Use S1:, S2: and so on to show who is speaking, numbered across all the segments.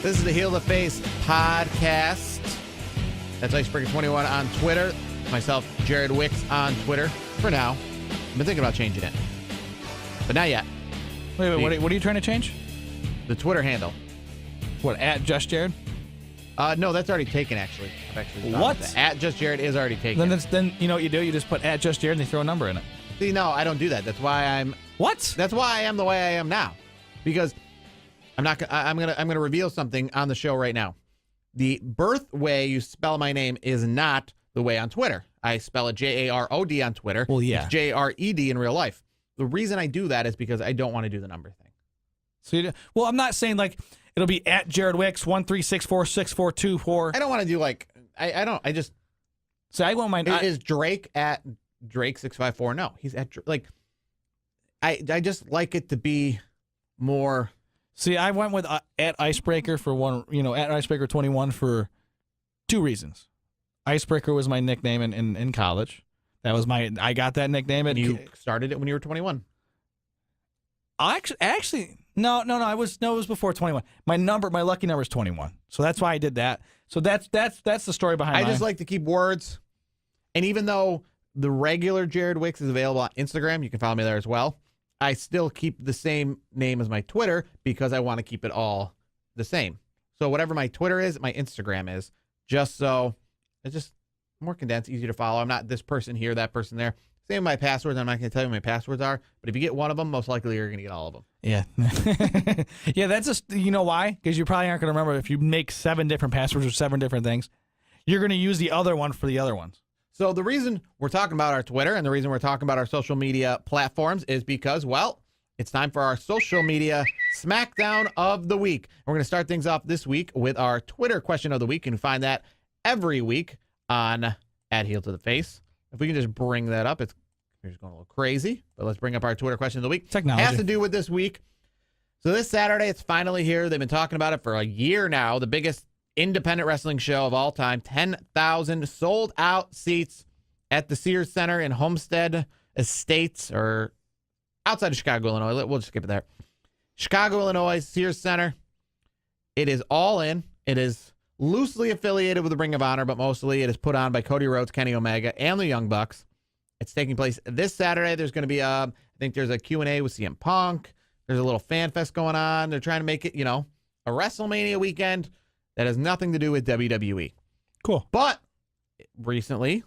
S1: This is the Heel the Face podcast. That's Icebreaker21 on Twitter. Myself, Jared Wicks on Twitter. For now, I've been thinking about changing it, but not yet.
S2: Wait, what are you trying to change?
S1: The Twitter handle.
S2: What, at Just Jared?
S1: No, that's already taken, actually. I've actually thought
S2: What?
S1: of that. At Just Jared is already taken.
S2: Then you know what you do? You just put at Just Jared and they throw a number in it.
S1: See, no, I don't do that. That's why I'm.
S2: What?
S1: That's why I am the way I am now, because I'm gonna reveal something on the show right now. The birth way you spell my name is not the way on Twitter. I spell it Jarod on Twitter.
S2: Well, yeah.
S1: It's Jred in real life. The reason I do that is because I don't want to do the number thing.
S2: So well, I'm not saying like it'll be at Jared Wicks 136464224.
S1: I don't want to do like I just.
S2: So I won't mind.
S1: Is Drake at Drake 654? No, he's at like. I just like it to be more.
S2: See, I went with at Icebreaker for one, at Icebreaker 21 for two reasons. Icebreaker was my nickname in college. That was I got that nickname.
S1: And you started it when you were 21.
S2: Actually, no. It was before 21. My lucky number is 21. So that's why I did that. So that's the story behind it.
S1: I just like to keep words. And even though the regular Jared Wicks is available on Instagram, you can follow me there as well. I still keep the same name as my Twitter because I want to keep it all the same. So whatever my Twitter is, my Instagram is, just so it's just more condensed, easy to follow. I'm not this person here, that person there. Same with my passwords. I'm not going to tell you what my passwords are, but if you get one of them, most likely you're going to get all of them.
S2: Yeah. Yeah, that's just, you know why? Because you probably aren't going to remember if you make 7 different passwords or 7 different things. You're going to use the other one for the other ones.
S1: So the reason we're talking about our Twitter and the reason we're talking about our social media platforms is because, well, it's time for our social media Smackdown of the week. We're going to start things off this week with our Twitter question of the week. You can find that every week on @HeelToTheFace. If we can just bring that up, it's going a little crazy, but let's bring up our Twitter question of the week.
S2: Technology.
S1: Has to do with this week. So this Saturday, it's finally here. They've been talking about it for a year now. The biggest independent wrestling show of all time. 10,000 sold out seats at the Sears Center in Homestead Estates, or outside of Chicago, Illinois. We'll just skip it there. Chicago, Illinois, Sears Center. It is all in. It is loosely affiliated with the Ring of Honor, but mostly it is put on by Cody Rhodes, Kenny Omega, and the Young Bucks. It's taking place this Saturday. There's going to be I think there's a Q&A with CM Punk. There's a little fan fest going on. They're trying to make it, a WrestleMania weekend that has nothing to do with WWE.
S2: Cool.
S1: But recently,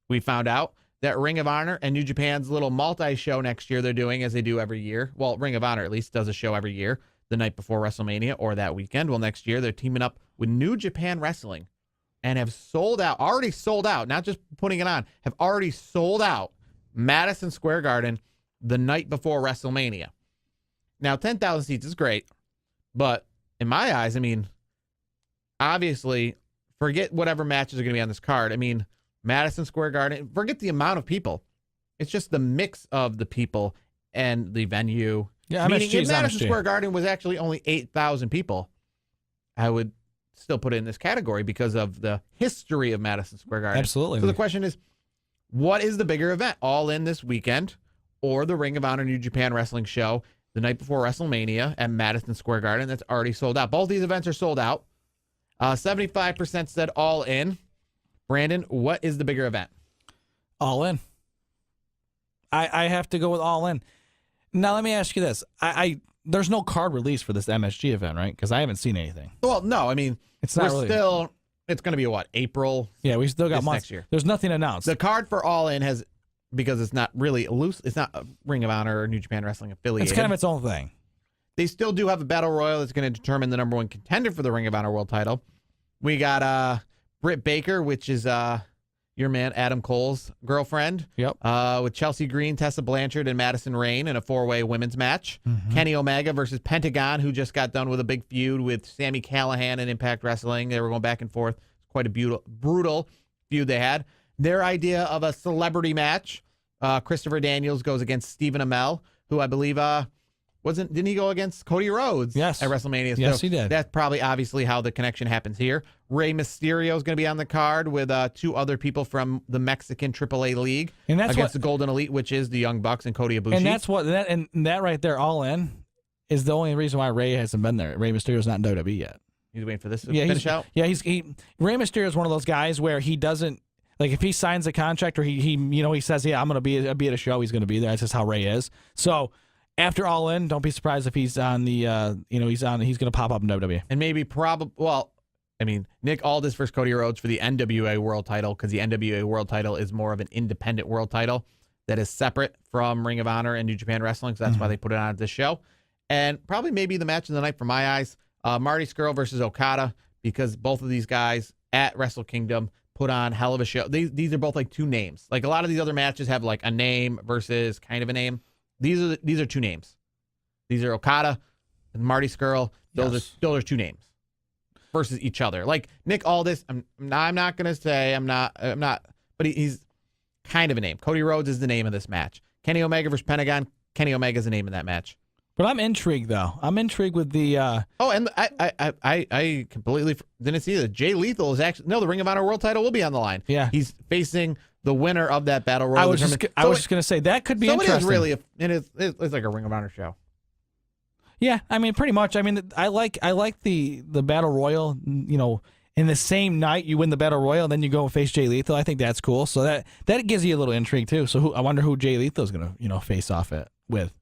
S1: we found out that Ring of Honor and New Japan's little multi-show next year they're doing, as they do every year. Well, Ring of Honor at least does a show every year, the night before WrestleMania or that weekend. Well, next year they're teaming up with New Japan Wrestling and have already sold out, not just putting it on, have already sold out Madison Square Garden the night before WrestleMania. Now, 10,000 seats is great, but in my eyes, obviously, forget whatever matches are going to be on this card. Madison Square Garden, forget the amount of people. It's just the mix of the people and the venue.
S2: Yeah,
S1: meaning if Madison
S2: MSG.
S1: Square Garden was actually only 8,000 people, I would still put it in this category because of the history of Madison Square Garden.
S2: Absolutely.
S1: So the question is, what is the bigger event? All In this weekend or the Ring of Honor New Japan Wrestling show the night before WrestleMania at Madison Square Garden that's already sold out? Both these events are sold out. 75% said All In. Brandon, what is the bigger event?
S2: All In. I have to go with All In. Now, let me ask you this. There's no card release for this MSG event, right? Because I haven't seen anything.
S1: Well, no,
S2: it's not really.
S1: It's going to be what, April?
S2: Yeah, we still got months.
S1: Next year.
S2: There's nothing announced.
S1: The card for All In has, because it's not really loose, it's not a Ring of Honor or New Japan Wrestling affiliated.
S2: It's kind of its own thing.
S1: They still do have a battle royal that's going to determine the number 1 contender for the Ring of Honor world title. We got Britt Baker, which is your man Adam Cole's girlfriend.
S2: Yep.
S1: With Chelsea Green, Tessa Blanchard, and Madison Rayne in a 4-way women's match.
S2: Mm-hmm.
S1: Kenny Omega versus Pentagon, who just got done with a big feud with Sami Callihan in Impact Wrestling. They were going back and forth. It's quite a brutal feud they had. Their idea of a celebrity match. Christopher Daniels goes against Stephen Amell, who I believe didn't he go against Cody Rhodes?
S2: Yes.
S1: At WrestleMania?
S2: Yes,
S1: so
S2: he did.
S1: That's probably obviously how the connection happens here. Rey Mysterio is going to be on the card with 2 other people from the Mexican AAA League against the Golden Elite, which is the Young Bucks and Cody Ibushi.
S2: And that right there, All In, is the only reason why Rey hasn't been there. Rey Mysterio's not in WWE yet.
S1: He's waiting for this to finish out.
S2: Yeah, Rey Mysterio is one of those guys where he doesn't like if he signs a contract or he says, yeah, I'm gonna be at a show, he's gonna be there. That's just how Ray is. So after All In, don't be surprised if he's on the he's gonna pop up in WWE.
S1: And maybe Nick Aldis versus Cody Rhodes for the NWA World Title, because the NWA World Title is more of an independent world title that is separate from Ring of Honor and New Japan Wrestling, so that's why they put it on at this show. And probably maybe the match of the night for my eyes, Marty Scurll versus Okada, because both of these guys at Wrestle Kingdom put on hell of a show. These are both like two names. Like a lot of these other matches have like a name versus kind of a name. These are two names. These are Okada and Marty Scurll. Those are two names versus each other. Like Nick Aldis, I'm not gonna say I'm not, but he's kind of a name. Cody Rhodes is the name of this match. Kenny Omega versus Pentagon. Kenny Omega is the name of that match.
S2: But I'm intrigued though. I'm intrigued with the.
S1: And I completely didn't see that Jay Lethal is actually the Ring of Honor World Title will be on the line.
S2: Yeah,
S1: he's facing the winner of that battle royal.
S2: I was just gonna say that could be interesting.
S1: It is really it's like a Ring of Honor show.
S2: Yeah, I mean, pretty much. I mean, I like the battle royal. You know, in the same night you win the battle royal, then you go and face Jay Lethal. I think that's cool. So that gives you a little intrigue too. So I wonder who Jay Lethal is gonna face off with.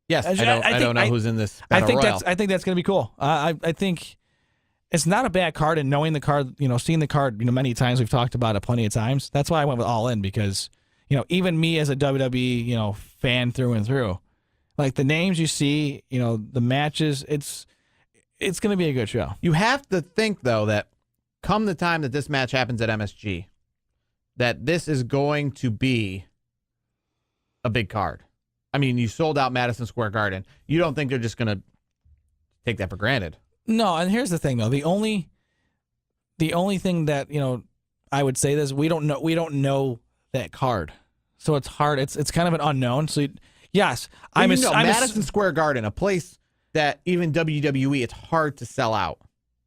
S1: Yes, I don't know who's in this battle royal.
S2: I think that's gonna be cool. I think it's not a bad card, and knowing the card, seeing the card, many times, we've talked about it plenty of times. That's why I went with All In, because even me as a WWE fan through and through. Like the names you see, the matches, it's going to be a good show.
S1: You have to think, though, that come the time that this match happens at MSG, that this is going to be a big card. I mean, you sold out Madison Square Garden. You don't think they're just going to take that for granted?
S2: No, and here's the thing, though. The only thing that, I would say this, we don't know that card. So it's hard. It's kind of an unknown. So yes,
S1: Madison Square Garden, a place that even WWE, it's hard to sell out.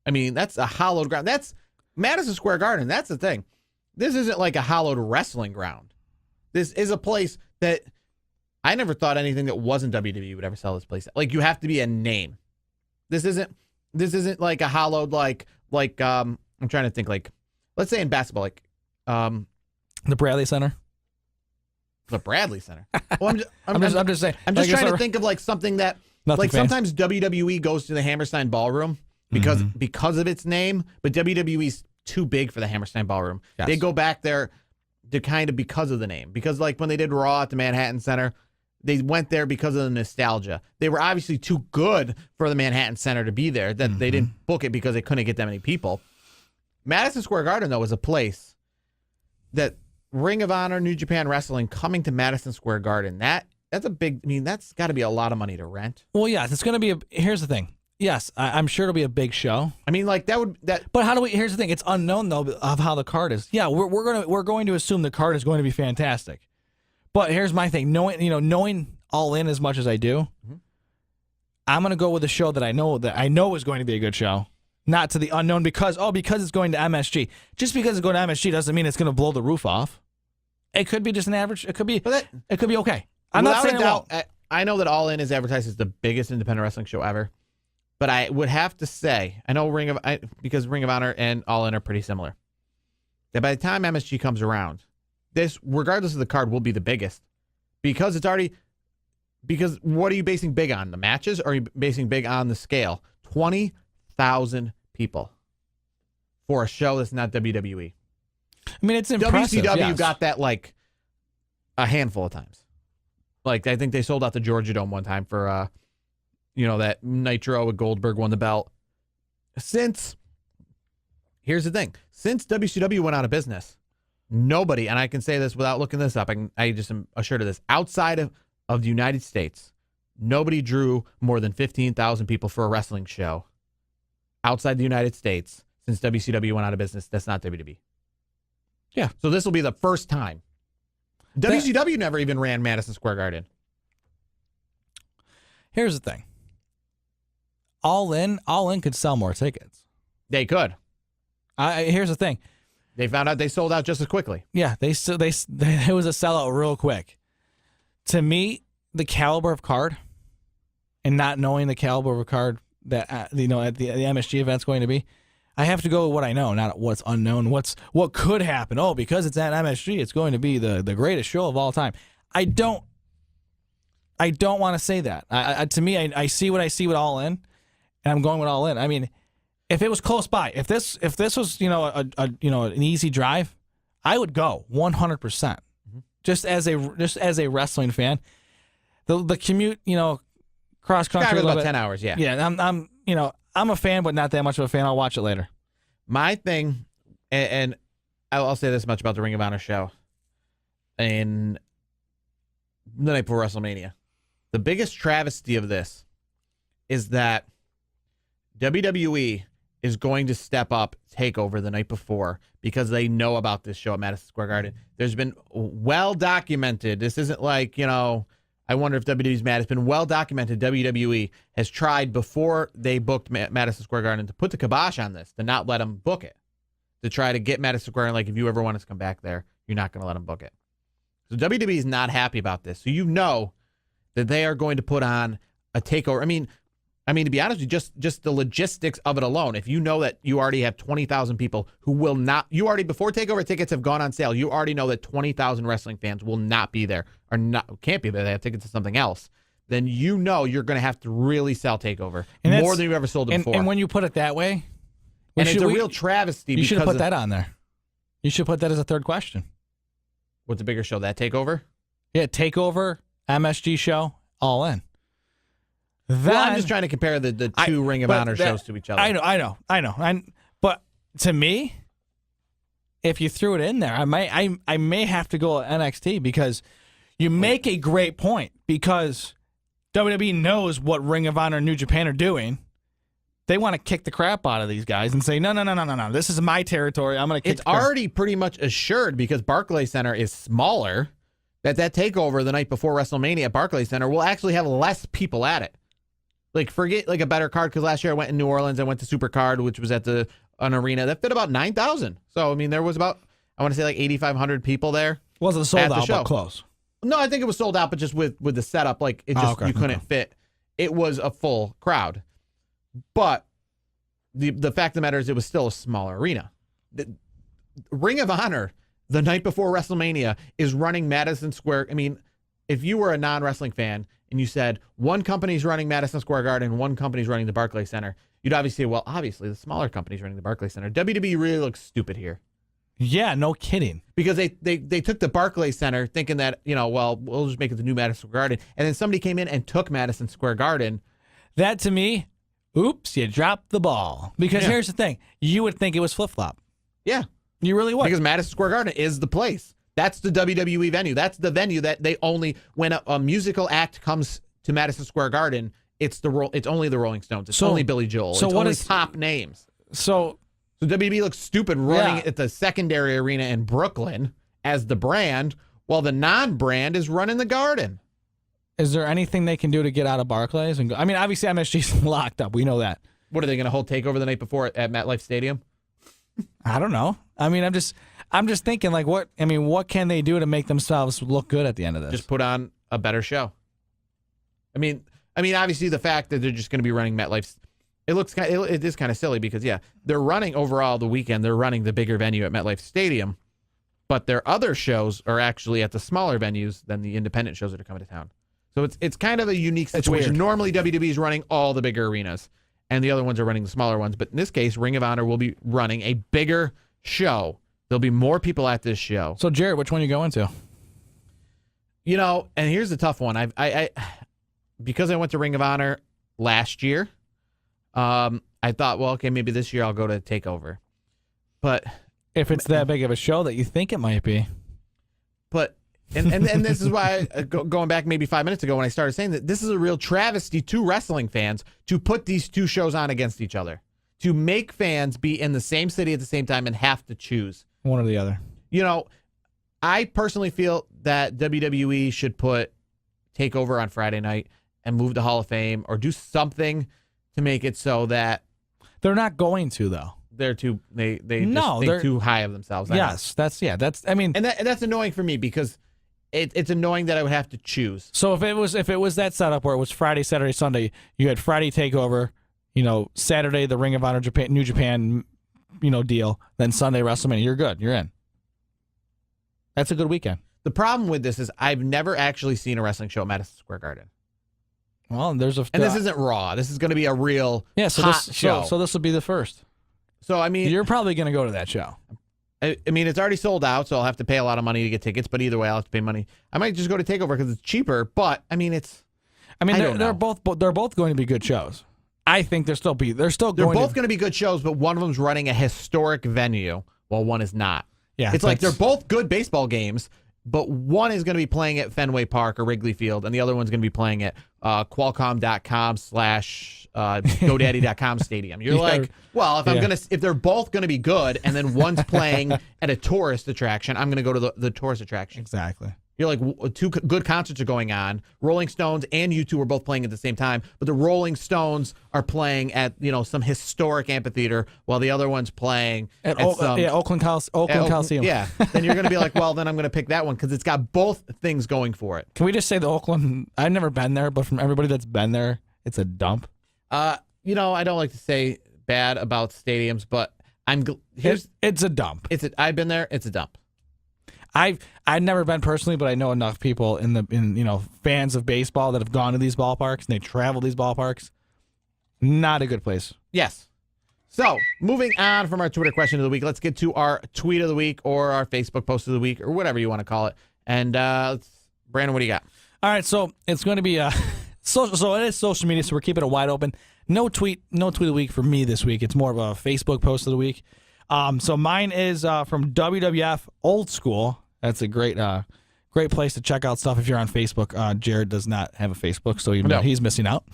S1: I mean, that's a hallowed ground. That's Madison Square Garden. That's the thing. This isn't like a hallowed wrestling ground. This is a place that I never thought anything that wasn't WWE would ever sell this place. Like, you have to be a name. This isn't like a hallowed like I'm trying to think, like, let's say in basketball, like
S2: the Bradley Center.
S1: The Bradley Center. Well,
S2: I'm just saying.
S1: I'm just trying to think of like something that, like, sometimes WWE goes to the Hammerstein Ballroom because of its name, but WWE's too big for the Hammerstein Ballroom. Yes. They go back there to kind of because of the name. Because like when they did Raw at the Manhattan Center, they went there because of the nostalgia. They were obviously too good for the Manhattan Center to be there, that they didn't book it because they couldn't get that many people. Madison Square Garden, though, is a place that Ring of Honor, New Japan Wrestling coming to Madison Square Garden. That's a big, that's got to be a lot of money to rent.
S2: Well, yeah, it's going to be here's the thing. Yes, I'm sure it'll be a big show.
S1: I mean, like that.
S2: But here's the thing. It's unknown though of how the card is. Yeah, we're going to assume the card is going to be fantastic. But here's my thing. Knowing All In as much as I do, I'm going to go with a show that I know is going to be a good show. Not to the unknown because it's going to MSG. Just because it's going to MSG doesn't mean it's going to blow the roof off. It could be just an average. It could be okay. I'm not saying
S1: doubt, I know that All In is advertised as the biggest independent wrestling show ever, but I would have to say, I know because Ring of Honor and All In are pretty similar, that by the time MSG comes around, this, regardless of the card, will be the biggest because because what are you basing big on? The matches, or are you basing big on the scale? 20,000 people for a show that's not WWE.
S2: I mean, it's impressive.
S1: WCW got that like a handful of times. Like, I think they sold out the Georgia Dome one time for, that Nitro with Goldberg won the belt. Here's the thing. Since WCW went out of business, nobody, and I can say this without looking this up, I just am assured of this, outside of the United States, nobody drew more than 15,000 people for a wrestling show outside the United States since WCW went out of business. That's not WWE.
S2: Yeah.
S1: So this will be the first time. WCW never even ran Madison Square Garden.
S2: Here's the thing. All In could sell more tickets.
S1: They could.
S2: Here's the thing.
S1: They found out they sold out just as quickly.
S2: Yeah, it was a sellout real quick. To me, the caliber of card, and not knowing the caliber of a card that at the MSG event's going to be, I have to go with what I know, not what's unknown. What could happen? Oh, because it's at MSG, it's going to be the greatest show of all time. I don't want to say that. To me, I see what I see with All In, and I'm going with All In. I mean, if it was close by, if this was an easy drive, I would go 100%. Just as a wrestling fan, the commute, cross country
S1: about 10 hours. Yeah.
S2: Yeah. I'm a fan, but not that much of a fan. I'll watch it later.
S1: My thing, and I'll say this much about the Ring of Honor show and the night before WrestleMania. The biggest travesty of this is that WWE is going to step up TakeOver the night before because they know about this show at Madison Square Garden. There's been well documented. This isn't like, I wonder if WWE's mad. It's been well documented. WWE has tried before they booked Madison Square Garden to put the kibosh on this, to not let them book it, to try to get Madison Square Garden. Like, if you ever want us to come back there, you're not going to let them book it. So WWE is not happy about this. So that they are going to put on a takeover. I mean, to be honest with you, just the logistics of it alone. If you know that you already have 20,000 people who will not, before TakeOver tickets have gone on sale, you already know that 20,000 wrestling fans will not be there, or can't be there. They have tickets to something else. Then you're going to have to really sell TakeOver more than you've ever sold it before.
S2: And when you put it that way,
S1: it's a real travesty.
S2: You should have put that on there. You should put that as a third question.
S1: What's a bigger show, that TakeOver?
S2: Yeah, TakeOver, MSG show, All In.
S1: Well, I'm just trying to compare the two Ring of Honor shows to each other.
S2: I know. But to me, if you threw it in there, I may have to go NXT, because you make a great point, because WWE knows what Ring of Honor and New Japan are doing. They want to kick the crap out of these guys and say, no. This is my territory. I'm going to kick.
S1: It's already pretty much assured, because Barclays Center is smaller, that TakeOver the night before WrestleMania at Barclays Center will actually have less people at it. Like, forget like a better card, because last year I went in New Orleans. I went to Supercard, which was at an arena that fit about 9,000. So, I mean, there was about, I want to say, like 8,500 people there.
S2: Wasn't sold out, but close.
S1: No, I think it was sold out, but just with the setup, like, it just you couldn't fit. It was a full crowd. But the fact of the matter is, it was still a smaller arena. The Ring of Honor, the night before WrestleMania, is running Madison Square. I mean, if you were a non-wrestling fan and you said one company's running Madison Square Garden, one company's running the Barclays Center, you'd obviously say, well, obviously the smaller company's running the Barclays Center. WWE really looks stupid here.
S2: Yeah, no kidding.
S1: Because they took the Barclays Center thinking that, well, we'll just make it the new Madison Square Garden. And then somebody came in and took Madison Square Garden.
S2: That, to me, oops, you dropped the ball. Because here's the thing. You would think it was flip-flop.
S1: Yeah.
S2: You really would.
S1: Because Madison Square Garden is the place. That's the WWE venue. That's the venue that they only, when a musical act comes to Madison Square Garden, it's only the Rolling Stones. It's only Billy Joel. So it's only top names. So WWE looks stupid running at the secondary arena in Brooklyn as the brand, while the non-brand is running the Garden.
S2: Is there anything they can do to get out of Barclays and go? I mean, obviously MSG's locked up. We know that.
S1: What are they going to hold TakeOver the night before at MetLife Stadium?
S2: I don't know. I mean, I'm just thinking, like, what can they do to make themselves look good at the end of this?
S1: Just put on a better show. I mean, obviously the fact that they're just going to be running MetLife, it is kind of silly, because they're running overall the weekend. They're running the bigger venue at MetLife Stadium, but their other shows are actually at the smaller venues than the independent shows that are coming to town. So it's kind of a unique situation. Normally WWE is running all the bigger arenas, and the other ones are running the smaller ones. But in this case, Ring of Honor will be running a bigger show. There'll be more people at this show.
S2: So, Jared, which one are you going to?
S1: And here's the tough one. I because I went to Ring of Honor last year, I thought, well, okay, maybe this year I'll go to TakeOver. But
S2: if it's that big of a show that you think it might be.
S1: But and this is why, going back maybe 5 minutes ago when I started saying that this is a real travesty to wrestling fans to put these two shows on against each other, to make fans be in the same city at the same time and have to choose
S2: one or the other.
S1: I personally feel that WWE should put TakeOver on Friday night and move the Hall of Fame, or do something to make it so that
S2: they're not going to, though.
S1: They're too they just think too high of themselves.
S2: Yes, that's
S1: and that's annoying for me, because it's annoying that I would have to choose.
S2: So if it was that setup where it was Friday, Saturday, Sunday, you had Friday TakeOver, Saturday the Ring of Honor New Japan, deal. Then Sunday WrestleMania. You're good. You're in. That's a good weekend.
S1: The problem with this is I've never actually seen a wrestling show at Madison Square Garden.
S2: Well, and
S1: this isn't Raw. This is going to be a real hot show.
S2: So this will be the first.
S1: So I mean,
S2: you're probably going to go to that show.
S1: I mean, it's already sold out, so I'll have to pay a lot of money to get tickets. But either way, I'll have to pay money. I might just go to TakeOver because it's cheaper. But I mean, they're both going to be good shows. I think they're both going to be good shows, but one of them's running a historic venue while one is not.
S2: Yeah,
S1: it's like they're both good baseball games, but one is going to be playing at Fenway Park or Wrigley Field, and the other one's going to be playing at Qualcomm.com/GoDaddy.com stadium. You're like, well, if they're both going to be good, and then one's playing at a tourist attraction, I'm going to go to the tourist attraction.
S2: Exactly.
S1: You're like, two good concerts are going on. Rolling Stones and U2 are both playing at the same time, but the Rolling Stones are playing at some historic amphitheater while the other one's playing at
S2: Oakland Coliseum.
S1: Yeah, then you're going to be like, well, then I'm going to pick that one because it's got both things going for it.
S2: Can we just say the Oakland? I've never been there, but from everybody that's been there, it's a dump.
S1: I don't like to say bad about stadiums, but
S2: it's a dump.
S1: I've been there. It's a dump.
S2: I've never been personally, but I know enough people in fans of baseball that have gone to these ballparks and they travel these ballparks. Not a good place.
S1: Yes. So moving on from our Twitter question of the week, let's get to our tweet of the week or our Facebook post of the week or whatever you want to call it. And Brandon, what do you got?
S2: All right, so it's going to be social. So it is social media, so we're keeping it wide open. No tweet of the week for me this week. It's more of a Facebook post of the week. So mine is from WWF Old School. That's a great place to check out stuff if you're on Facebook. Jared does not have a Facebook, so he's missing out.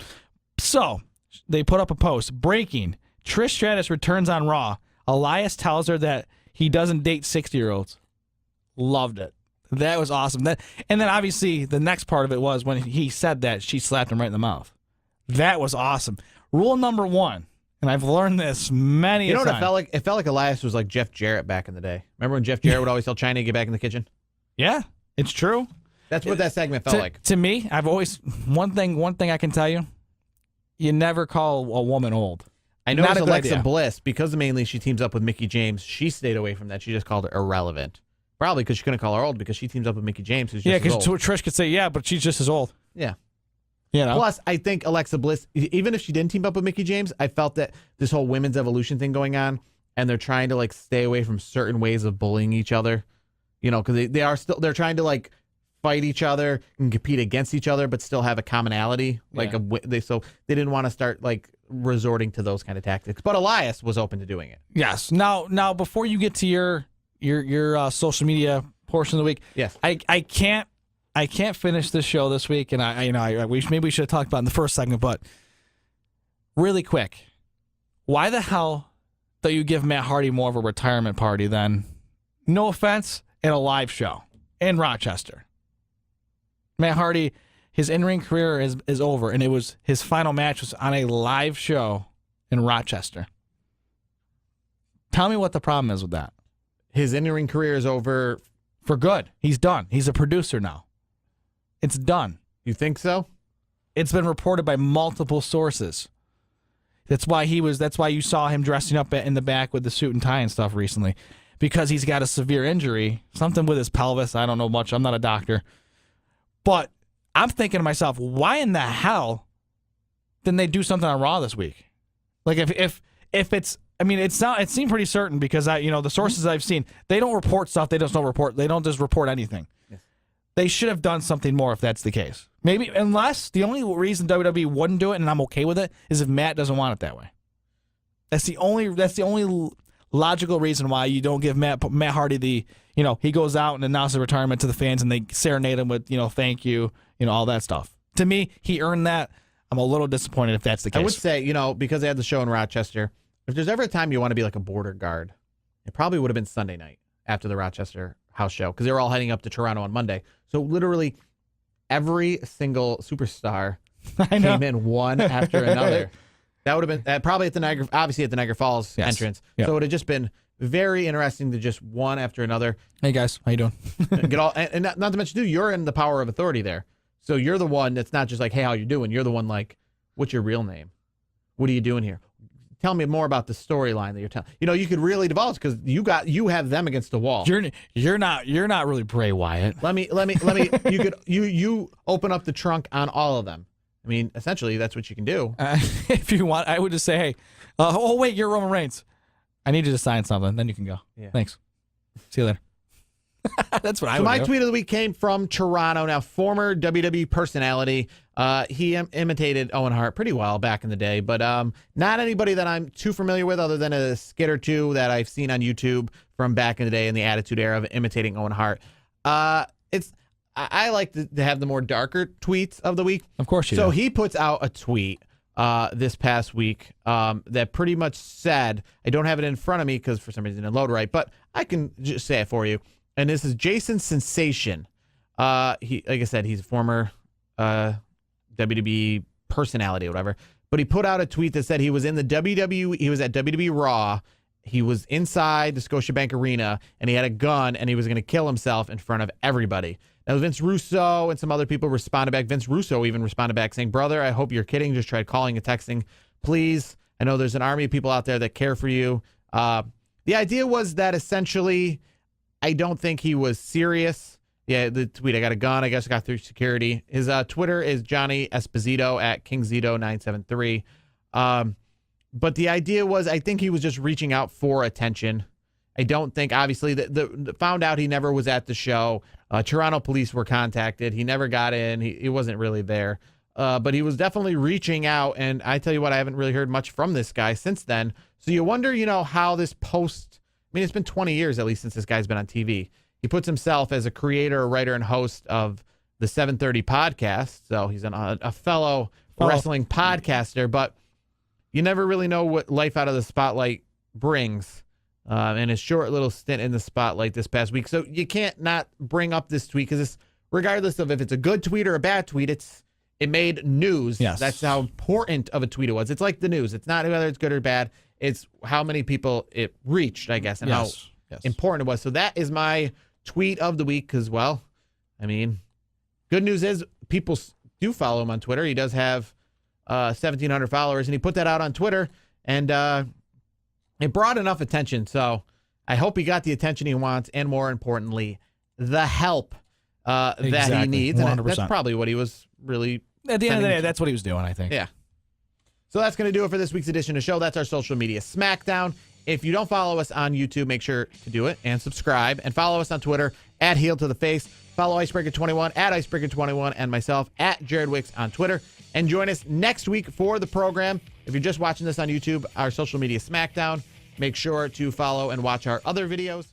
S2: So they put up a post. Breaking. Trish Stratus returns on Raw. Elias tells her that he doesn't date 60-year-olds. Loved it. That was awesome. And then obviously the next part of it was when he said that, she slapped him right in the mouth. That was awesome. Rule number 1. And I've learned this many times.
S1: What it felt like? It felt like Elias was like Jeff Jarrett back in the day. Remember when Jeff Jarrett would always tell China to get back in the kitchen?
S2: Yeah, it's true.
S1: That's what that segment felt like.
S2: To me, I've always one thing I can tell you: you never call a woman old.
S1: I know Alexa Bliss, because mainly she teams up with Mickie James. She stayed away from that. She just called her irrelevant. Probably because she couldn't call her old because she teams up with Mickie James, who's just
S2: because Trish could say, yeah, but she's just as old.
S1: Yeah. Plus, I think Alexa Bliss, even if she didn't team up with Mickie James, I felt that this whole women's evolution thing going on, and they're trying to stay away from certain ways of bullying each other, because they're trying to fight each other and compete against each other, but still have a commonality. So they didn't want to start resorting to those kind of tactics. But Elias was open to doing it.
S2: Yes. Now before you get to your social media portion of the week,
S1: yes,
S2: I can't finish this show this week, and maybe we should have talked about it in the first segment, but really quick, why the hell don't you give Matt Hardy more of a retirement party than, no offense, in a live show in Rochester? Matt Hardy, his in-ring career is over, and his final match was on a live show in Rochester. Tell me what the problem is with that.
S1: His in-ring career is over
S2: for good. He's done. He's a producer now. It's done.
S1: You think so?
S2: It's been reported by multiple sources. That's why you saw him dressing up in the back with the suit and tie and stuff recently, because he's got a severe injury, something with his pelvis. I don't know much. I'm not a doctor. But I'm thinking to myself, why in the hell didn't they do something on Raw this week? If it's, it seemed pretty certain because the sources I've seen, they don't report stuff. They just don't report. They don't just report anything. Yes. They should have done something more if that's the case. Maybe, unless the only reason WWE wouldn't do it, and I'm okay with it, is if Matt doesn't want it that way. That's the only logical reason why you don't give Matt Hardy the, he goes out and announces retirement to the fans and they serenade him with, thank you, all that stuff. To me, he earned that. I'm a little disappointed if that's the case.
S1: I would say, because they had the show in Rochester, if there's ever a time you want to be like a border guard, it probably would have been Sunday night after the Rochester house show, because they were all heading up to Toronto on Monday. So literally every single superstar came in one after another. That would have been probably at the Niagara Falls entrance. Yep. So it would have just been very interesting to just one after another.
S2: Hey guys, how you doing?
S1: Get all, and not to mention, you're in the power of authority there. So you're the one that's not just like, hey, how you doing? You're the one what's your real name? What are you doing here? Tell me more about the storyline that you're telling. You know, you could really divulge because you have them against the wall.
S2: You're not really Bray Wyatt.
S1: Let me. You open up the trunk on all of them. I mean, essentially, that's what you can do.
S2: If you want, I would just say, hey, oh wait, you're Roman Reigns. I need you to sign something. Then you can go. Yeah. Thanks. See you later. That's what I would do.
S1: My tweet of the week came from Toronto. Now, former WWE personality. He imitated Owen Hart pretty well back in the day, but not anybody that I'm too familiar with other than a skit or two that I've seen on YouTube from back in the day in the Attitude Era of imitating Owen Hart. I like to have the more darker tweets of the week.
S2: Of course you do.
S1: So he puts out a tweet this past week that pretty much said, I don't have it in front of me because for some reason it didn't load right, but I can just say it for you. And this is Jason Sensation. He, like I said, he's a former WWE personality or whatever. But he put out a tweet that said he was in the WWE. He was at WWE Raw. He was inside the Scotiabank Arena, and he had a gun, and he was going to kill himself in front of everybody. Now, Vince Russo and some other people responded back. Vince Russo even responded back saying, brother, I hope you're kidding. Just tried calling and texting. Please, I know there's an army of people out there that care for you. The idea was that essentially, I don't think he was serious. Yeah, the tweet, I got a gun, I guess I got through security. His Twitter is Johnny Esposito at KingZito973. But the idea was, I think he was just reaching out for attention. I don't think, obviously, the found out he never was at the show. Toronto police were contacted. He never got in. He wasn't really there. But he was definitely reaching out. And I tell you what, I haven't really heard much from this guy since then. So you wonder, how this post, I mean, it's been 20 years at least since this guy's been on TV. He puts himself as a creator, writer, and host of the 730 podcast. So he's a fellow wrestling podcaster, but you never really know what life out of the spotlight brings. And his short little stint in the spotlight this past week. So you can't not bring up this tweet because regardless of if it's a good tweet or a bad tweet, it made news.
S2: Yes.
S1: That's how important of a tweet it was. It's like the news. It's not whether it's good or bad. It's how many people it reached, I guess, and how important it was. So that is my tweet of the week because, well, I mean, good news is people do follow him on Twitter. He does have 1,700 followers, and he put that out on Twitter, and it brought enough attention. So I hope he got the attention he wants, and more importantly, the help that he needs.
S2: 100%.
S1: And that's probably what he was really.
S2: At the end of the day, that's what he was doing, I think.
S1: Yeah. So that's going to do it for this week's edition of the show. That's our social media Smackdown. If you don't follow us on YouTube, make sure to do it and subscribe. And follow us on Twitter at Heel to the Face. Follow Icebreaker21 at Icebreaker21 and myself at Jared Wicks on Twitter. And join us next week for the program. If you're just watching this on YouTube, our social media Smackdown, make sure to follow and watch our other videos.